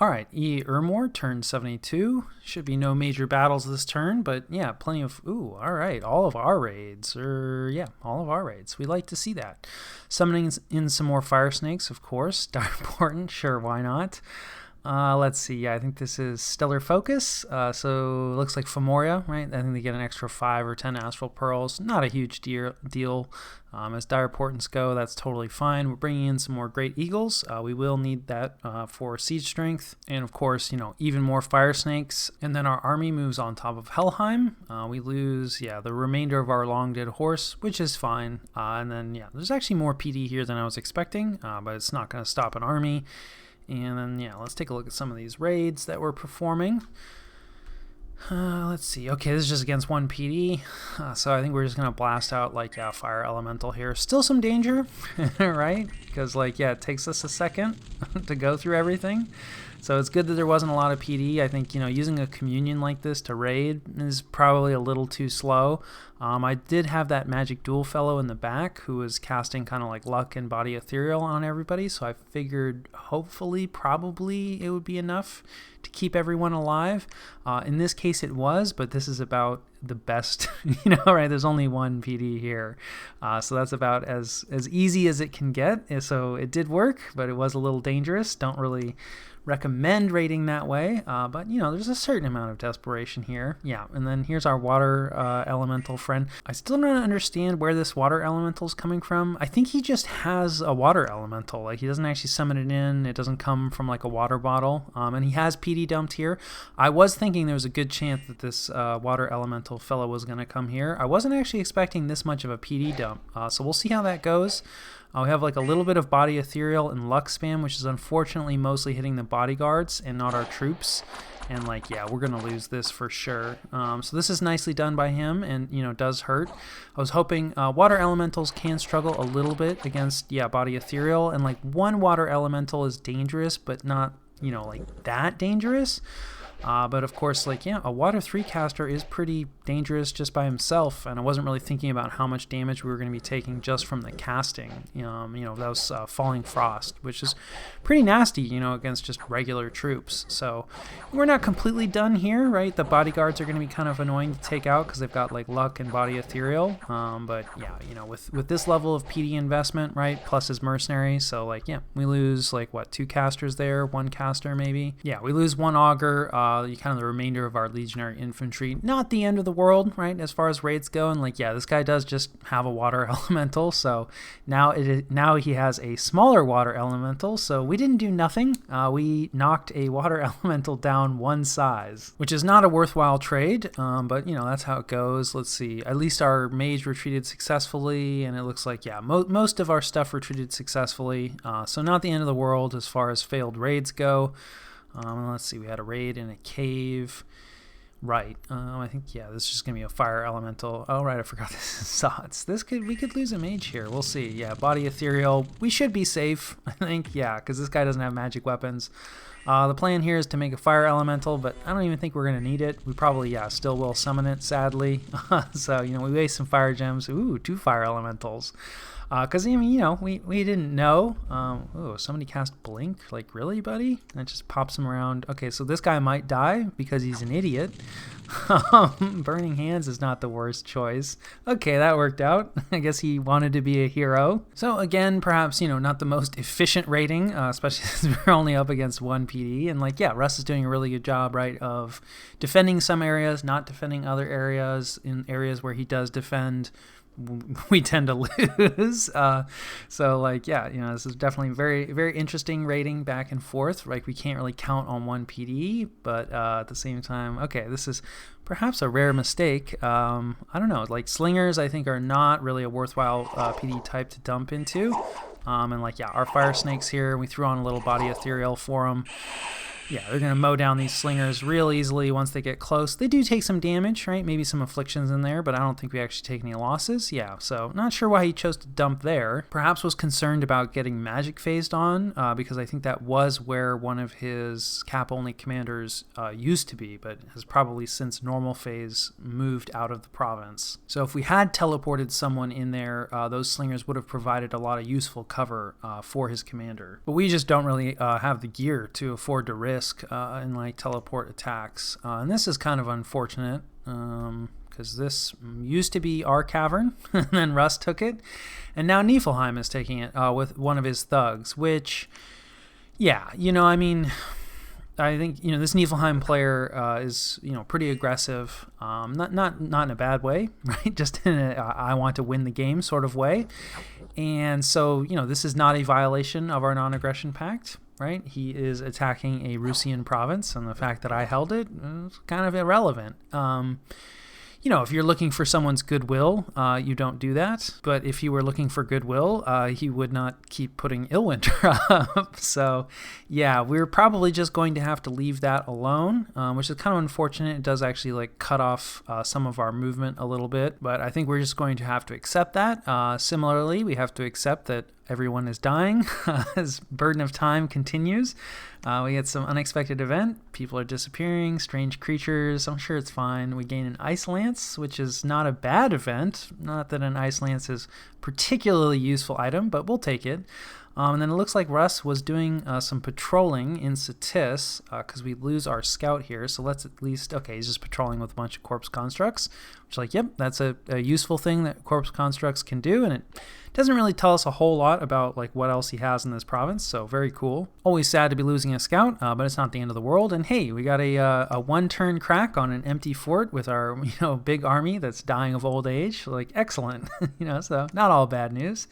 Alright, EA Ermor, turn 72. Should be no major battles this turn, but yeah, plenty of... Ooh, alright, all of our raids. All of our raids. We like to see that. Summoning in some more fire snakes, of course. Dire Portent, sure, why not? Let's see, yeah, I think this is Stellar Focus, so it looks like Femoria, right? I think they get an extra 5 or 10 Astral Pearls. Not a huge deal. As Dire Portents go, that's totally fine. We're bringing in some more Great Eagles. We will need that for siege strength. And of course, even more Fire Snakes. And then our army moves on top of Helheim. We lose, the remainder of our Long Dead Horse, which is fine. And then, there's actually more PD here than I was expecting, but it's not going to stop an army. And then, let's take a look at some of these raids that we're performing. Let's see. Okay, this is just against 1 PD. So I think we're just going to blast out, Fire Elemental here. Still some danger, right? Because, it takes us a second to go through everything. So it's good that there wasn't a lot of PD. I think, using a communion like this to raid is probably a little too slow. I did have that Magic Duel fellow in the back who was casting kind of like Luck and Body Ethereal on everybody. So I figured hopefully, probably it would be enough to keep everyone alive. In this case it was, but this is about the best, right? There's only 1 PD here. So that's about as easy as it can get. So it did work, but it was a little dangerous. Don't really recommend raiding that way, but there's a certain amount of desperation here. And then here's our water elemental friend. I still don't understand where this water elemental is coming from. I think he just has a water elemental. He doesn't actually summon it in. It doesn't come from a water bottle, and he has PD dumped here. I was thinking there was a good chance that this water elemental fellow was going to come here. I wasn't actually expecting this much of a PD dump, so we'll see how that goes. We have a little bit of Body Ethereal and Luck spam, which is unfortunately mostly hitting the bodyguards and not our troops. And we're going to lose this for sure. So this is nicely done by him and, does hurt. I was hoping water elementals can struggle a little bit against, Body Ethereal. And 1 water elemental is dangerous, but not, that dangerous. But of course, a Water 3 caster is pretty dangerous just by himself, and I wasn't really thinking about how much damage we were going to be taking just from the casting. That was Falling Frost, which is pretty nasty, against just regular troops. So we're not completely done here, right? The bodyguards are going to be kind of annoying to take out because they've got Luck and Body Ethereal. But yeah, with this level of PD investment, right, plus his mercenary, so we lose 2 casters there, 1 caster maybe. Yeah, we lose 1 augur. Kind of the remainder of our legionary infantry. Not the end of the world, right, as far as raids go. And this guy does just have a water elemental, so now he has a smaller water elemental. So we didn't do nothing. We knocked a water elemental down 1 size, which is not a worthwhile trade. But that's how it goes. Let's see. At least our mage retreated successfully, and it looks like most of our stuff retreated successfully. So not the end of the world as far as failed raids go. Let's see, we had a raid in a cave. Right. I think, this is just going to be a fire elemental. Oh, right, I forgot this is Sots. We could lose a mage here. We'll see. Yeah, Body Ethereal. We should be safe, I think. Yeah, because this guy doesn't have magic weapons. The plan here is to make a fire elemental, but I don't even think we're going to need it. We probably, still will summon it, sadly. So, we waste some fire gems. Ooh, 2 fire elementals. Because, we didn't know. Oh, somebody cast Blink? Really, buddy? That just pops him around. Okay, so this guy might die because he's an idiot. Burning Hands is not the worst choice. Okay, that worked out. I guess he wanted to be a hero. So again, perhaps, not the most efficient rating, especially since we're only up against 1 PD. And Russ is doing a really good job, right, of defending some areas, not defending other areas. In areas where he does defend, we tend to lose. This is definitely very, very interesting rating back and forth. We can't really count on 1 PD, but at the same time, okay, this is perhaps a rare mistake. I don't know, slingers I think are not really a worthwhile PD type to dump into. Our fire snakes here, we threw on a little Body Ethereal for them. Yeah, they're going to mow down these slingers real easily once they get close. They do take some damage, right? Maybe some afflictions in there, but I don't think we actually take any losses. Yeah, so not sure why he chose to dump there. Perhaps was concerned about getting magic phased on, because I think that was where one of his cap-only commanders used to be, but has probably since normal phase moved out of the province. So if we had teleported someone in there, those slingers would have provided a lot of useful cover for his commander. But we just don't really have the gear to afford to risk risk in like teleport attacks. And this is kind of unfortunate because this used to be our cavern, and then Russ took it, and now Niflheim is taking it with one of his thugs, which, yeah, I mean, I think this Niflheim player is pretty aggressive, not in a bad way, right? Just in a I want to win the game sort of way, and so this is not a violation of our non-aggression pact, right? He is attacking a Rusian province, and the fact that I held it is kind of irrelevant. If you're looking for someone's goodwill, you don't do that. But if you were looking for goodwill, he would not keep putting Illwinter up. So, yeah, we're probably just going to have to leave that alone, which is kind of unfortunate. It does actually like cut off some of our movement a little bit. But I think we're just going to have to accept that. Similarly, we have to accept that everyone is dying as Burden of Time continues. We get some unexpected event. People are disappearing, strange creatures. I'm sure it's fine. We gain an Ice Lance, which is not a bad event. Not that an Ice Lance is a particularly useful item, but we'll take it. And then it looks like Russ was doing some patrolling in Satis because we lose our scout here. So let's at least, okay, he's just patrolling with a bunch of corpse constructs, which like, yep, that's a useful thing that corpse constructs can do. And it doesn't really tell us a whole lot about like what else he has in this province. So very cool. Always sad to be losing a scout, but it's not the end of the world. And hey, we got a one-turn crack on an empty fort with our big army that's dying of old age. Like excellent, so not all bad news.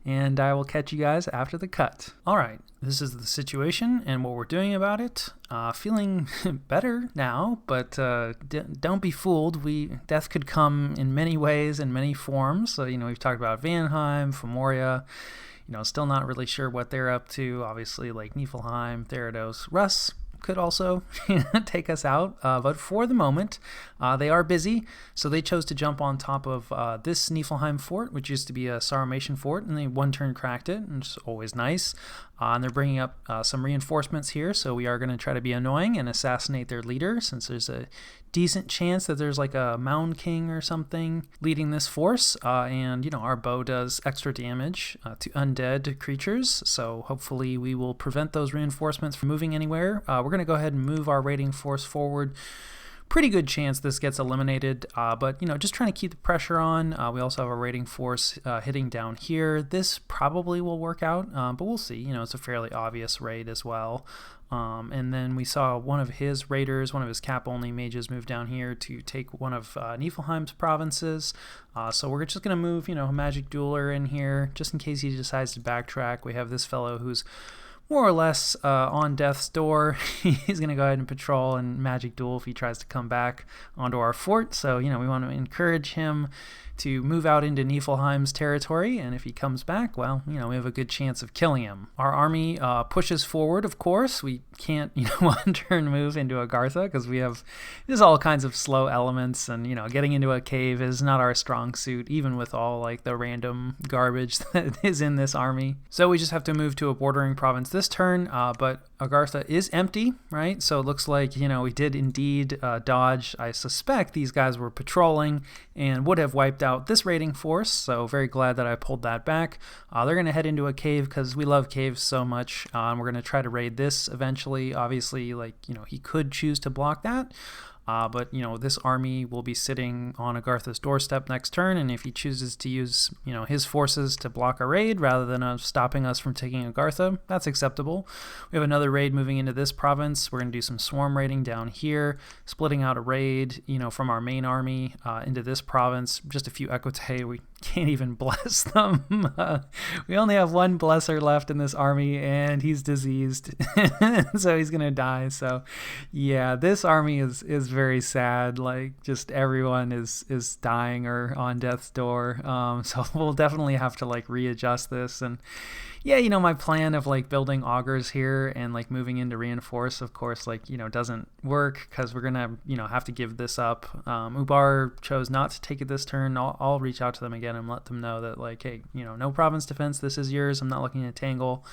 And I will catch you guys after the cut. All right, this is the situation and what we're doing about it. Feeling better now, but don't be fooled. Death could come in many ways and many forms. So, we've talked about Vanheim, Femoria. Still not really sure what they're up to. Obviously, like Niflheim, Therados, Russ could also take us out, but for the moment they are busy, so they chose to jump on top of this Niflheim fort, which used to be a Sarmatian fort, and they one turn cracked it, and it's always nice. And they're bringing up some reinforcements here, so we are going to try to be annoying and assassinate their leader, since there's a decent chance that there's like a Mound King or something leading this force, and our bow does extra damage to undead creatures, so hopefully we will prevent those reinforcements from moving anywhere. We're going to go ahead and move our raiding force forward. Pretty good chance this gets eliminated, but just trying to keep the pressure on. We also have a raiding force hitting down here. This probably will work out, but we'll see. It's a fairly obvious raid as well. And then we saw one of his raiders, one of his cap-only mages, move down here to take one of Niflheim's provinces. So we're just going to move, a magic dueler in here, just in case he decides to backtrack. We have this fellow who's more or less on death's door. He's going to go ahead and patrol and magic duel if he tries to come back onto our fort. So, we want to encourage him to move out into Niflheim's territory, and if he comes back, well, we have a good chance of killing him. Our army pushes forward, of course. We can't, one turn move into Agartha because there's all kinds of slow elements, and, getting into a cave is not our strong suit, even with all, like, the random garbage that is in this army. So we just have to move to a bordering province this turn, but Agartha is empty, right? So it looks like, we did indeed dodge. I suspect these guys were patrolling and would have wiped out this raiding force, so very glad that I pulled that back. They're going to head into a cave because we love caves so much, and we're going to try to raid this eventually. Obviously, he could choose to block that. But this army will be sitting on Agartha's doorstep next turn, and if he chooses to use his forces to block a raid rather than stopping us from taking Agartha, that's acceptable. We have another raid moving into this province. We're going to do some swarm raiding down here, splitting out a raid from our main army into this province. Just a few Equitae. We can't even bless them. We only have one blesser left in this army, and he's diseased, so he's gonna die. So yeah, this army is very sad. Like, just everyone is dying or on death's door. So we'll definitely have to readjust this. And yeah, my plan of building augurs here and moving into reinforce, of course, doesn't work because we're gonna have to give this up. Ubar chose not to take it this turn. I'll reach out to them again and let them know that hey, no province defense, this is yours. I'm not looking to tangle.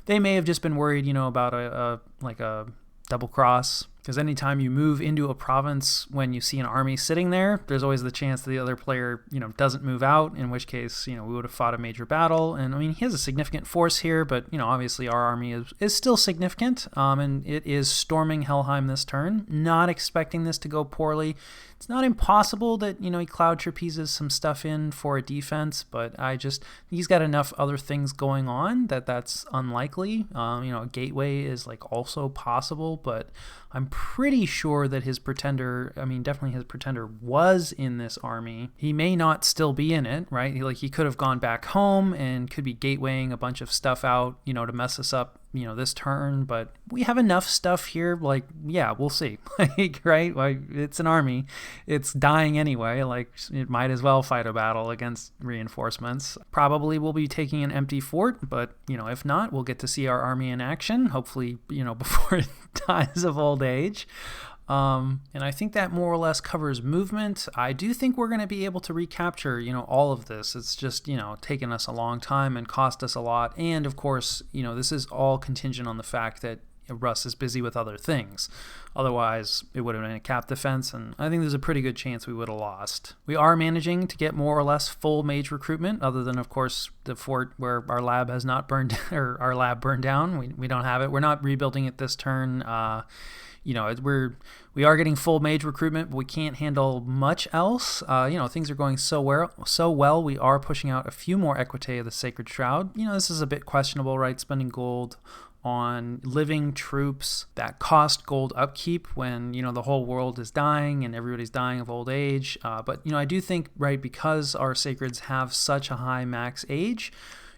They may have just been worried, about a double cross Because anytime you move into a province when you see an army sitting there, there's always the chance that the other player, doesn't move out, in which case, we would have fought a major battle. And I mean, he has a significant force here, but, obviously our army is still significant, and it is storming Helheim this turn. Not expecting this to go poorly. It's not impossible that, he cloud trapezes some stuff in for a defense, but he's got enough other things going on that's unlikely. A gateway is also possible, but I'm pretty sure that his pretender, definitely his pretender was in this army. He may not still be in it, right? He could have gone back home and could be gatewaying a bunch of stuff out, to mess us up, this turn, but we have enough stuff here, we'll see. Right? It's an army. It's dying anyway. It might as well fight a battle against reinforcements. Probably we'll be taking an empty fort, but, if not, we'll get to see our army in action, hopefully, before it dies of old age. And I think that more or less covers movement. I do think we're going to be able to recapture, all of this. It's just, taken us a long time and cost us a lot. And of course, this is all contingent on the fact that Russ is busy with other things. Otherwise, it would have been a cap defense, and I think there's a pretty good chance we would have lost. We are managing to get more or less full mage recruitment, other than, of course, the fort where our lab has not burned, or our lab burned down. We don't have it. We're not rebuilding it this turn. We are getting full mage recruitment, but we can't handle much else. Things are going so well. We are pushing out a few more Equite of the Sacred Shroud. This is a bit questionable, right? Spending gold on living troops that cost gold upkeep when, the whole world is dying and everybody's dying of old age. But I do think, right, because our sacreds have such a high max age,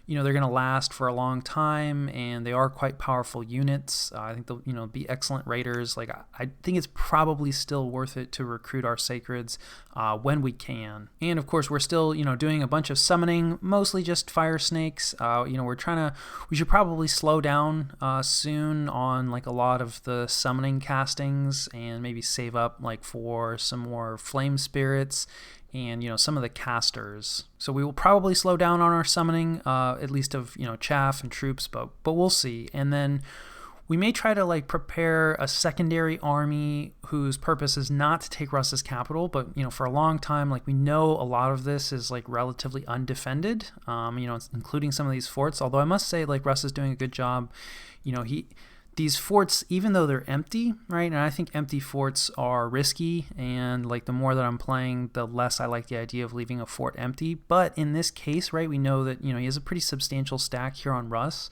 they're going to last for a long time, and they are quite powerful units. I think they'll, be excellent raiders. I think it's probably still worth it to recruit our sacreds when we can. And of course, we're still, doing a bunch of summoning, mostly just fire snakes. We should probably slow down soon on a lot of the summoning castings, and maybe save up for some more flame spirits and some of the casters. So we will probably slow down on our summoning, at least of chaff and troops, but we'll see. And then we may try to prepare a secondary army whose purpose is not to take Russ's capital, but for a long time, we know a lot of this is relatively undefended, including some of these forts. Although I must say, Russ is doing a good job. These forts, even though they're empty, right? And I think empty forts are risky, and the more that I'm playing, the less I like the idea of leaving a fort empty. But in this case, right, we know that, he has a pretty substantial stack here on Russ.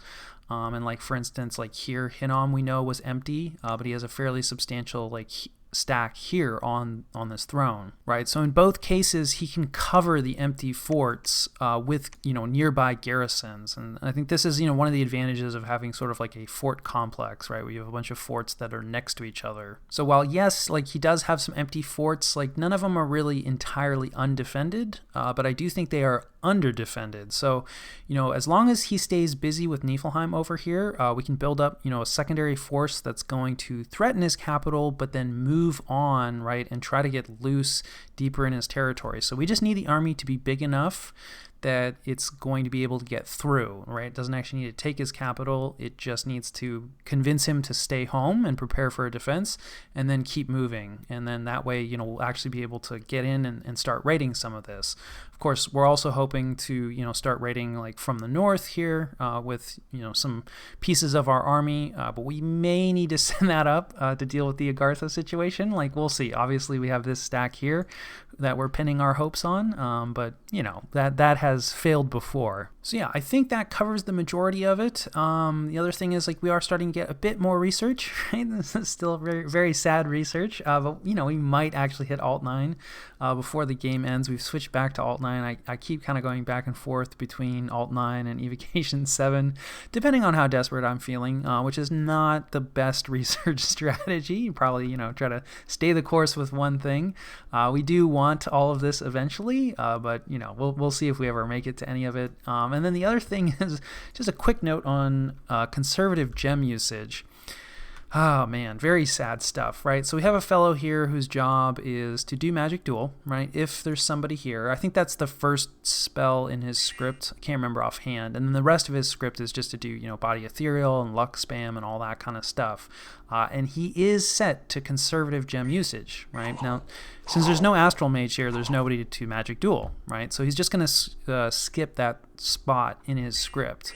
And for instance, here, Hinnom we know was empty, but he has a fairly substantial stack here on this throne, right? So in both cases, he can cover the empty forts with nearby garrisons, and I think this is one of the advantages of having sort of a fort complex, right? Where you have a bunch of forts that are next to each other. So while yes, he does have some empty forts, none of them are really entirely undefended, but I do think they are underdefended. So as long as he stays busy with Niflheim over here, we can build up a secondary force that's going to threaten his capital, but then move on, right, and try to get loose deeper in his territory. So we just need the army to be big enough that it's going to be able to get through, right? It doesn't actually need to take his capital. It just needs to convince him to stay home and prepare for a defense, and then keep moving. And then that way, we'll actually be able to get in and start raiding some of this. Of course, we're also hoping to, start raiding from the north here with, some pieces of our army, but we may need to send that up to deal with the Agartha situation. We'll see. Obviously, we have this stack here that we're pinning our hopes on, but, that has failed before. So yeah, I think that covers the majority of it. The other thing is we are starting to get a bit more research, right? This is still very, very sad research, but we might actually hit Alt 9 before the game ends. We've switched back to Alt 9. I keep kind of going back and forth between Alt 9 and Evocation 7, depending on how desperate I'm feeling, which is not the best research strategy. You probably, try to stay the course with one thing. We do want all of this eventually, but, we'll see if we ever make it to any of it. And then the other thing is just a quick note on conservative gem usage. Oh man, very sad stuff, right? So we have a fellow here whose job is to do Magic Duel, right? If there's somebody here. I think that's the first spell in his script. I can't remember offhand. And then the rest of his script is just to do, Body Ethereal and Luck Spam and all that kind of stuff. And he is set to conservative gem usage, right? Now, since there's no Astral Mage here, there's nobody to Magic Duel, right? So he's just going to skip that spot in his script.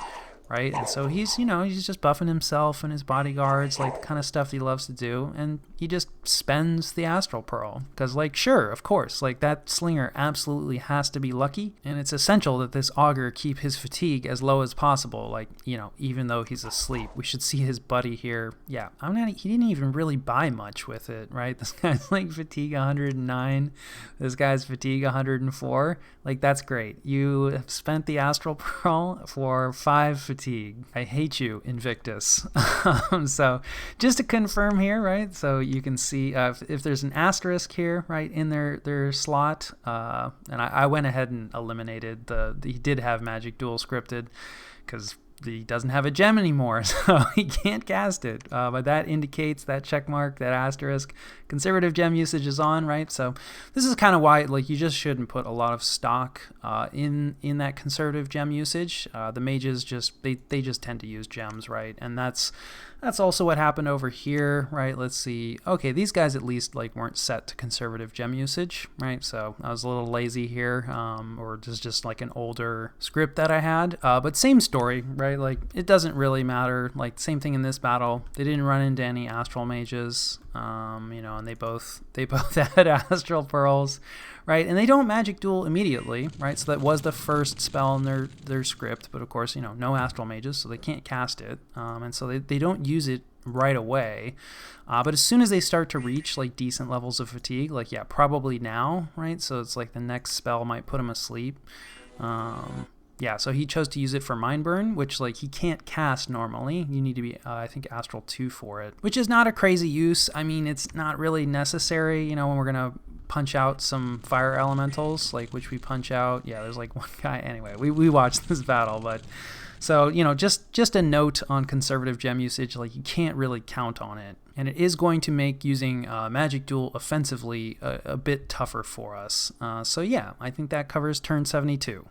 Right, and so he's just buffing himself and his bodyguards, like the kind of stuff he loves to do, and he just spends the Astral Pearl because, sure, of course, that Slinger absolutely has to be lucky, and it's essential that this Augur keep his fatigue as low as possible. Even though he's asleep, we should see his buddy here. Yeah, he didn't even really buy much with it, right? This guy's fatigue 109, this guy's fatigue 104. That's great. You have spent the Astral Pearl for 5 fatigue. I hate you, Invictus. So just to confirm here, right? So you can see if there's an asterisk here, right, in their slot, and I went ahead and eliminated he did have Magic Duel scripted because he doesn't have a gem anymore, so he can't cast it. But that indicates that check mark, that asterisk. Conservative gem usage is on, right? So this is kind of why you just shouldn't put a lot of stock in that conservative gem usage. The mages they just tend to use gems, right? And that's also what happened over here, right? Let's see. Okay, these guys at least weren't set to conservative gem usage, right? So I was a little lazy here, or just an older script that I had. But same story, right? It doesn't really matter. Same thing in this battle. They didn't run into any Astral Mages, and they both had Astral Pearls, right? And they don't Magic Duel immediately, right? So that was the first spell in their script, but of course, no Astral Mages, so they can't cast it, and so they don't use it right away. But as soon as they start to reach decent levels of fatigue, probably now, right? So it's the next spell might put him asleep. Yeah, so he chose to use it for Mind Burn, which he can't cast normally. You need to be, I think, Astral 2 for it, which is not a crazy use. I mean, it's not really necessary, when we're going to punch out some fire elementals, which we punch out. Yeah, there's one guy. Anyway, we watched this battle, but so, just a note on conservative gem usage, you can't really count on it. And it is going to make using Magic Duel offensively a bit tougher for us. So yeah, I think that covers turn 72.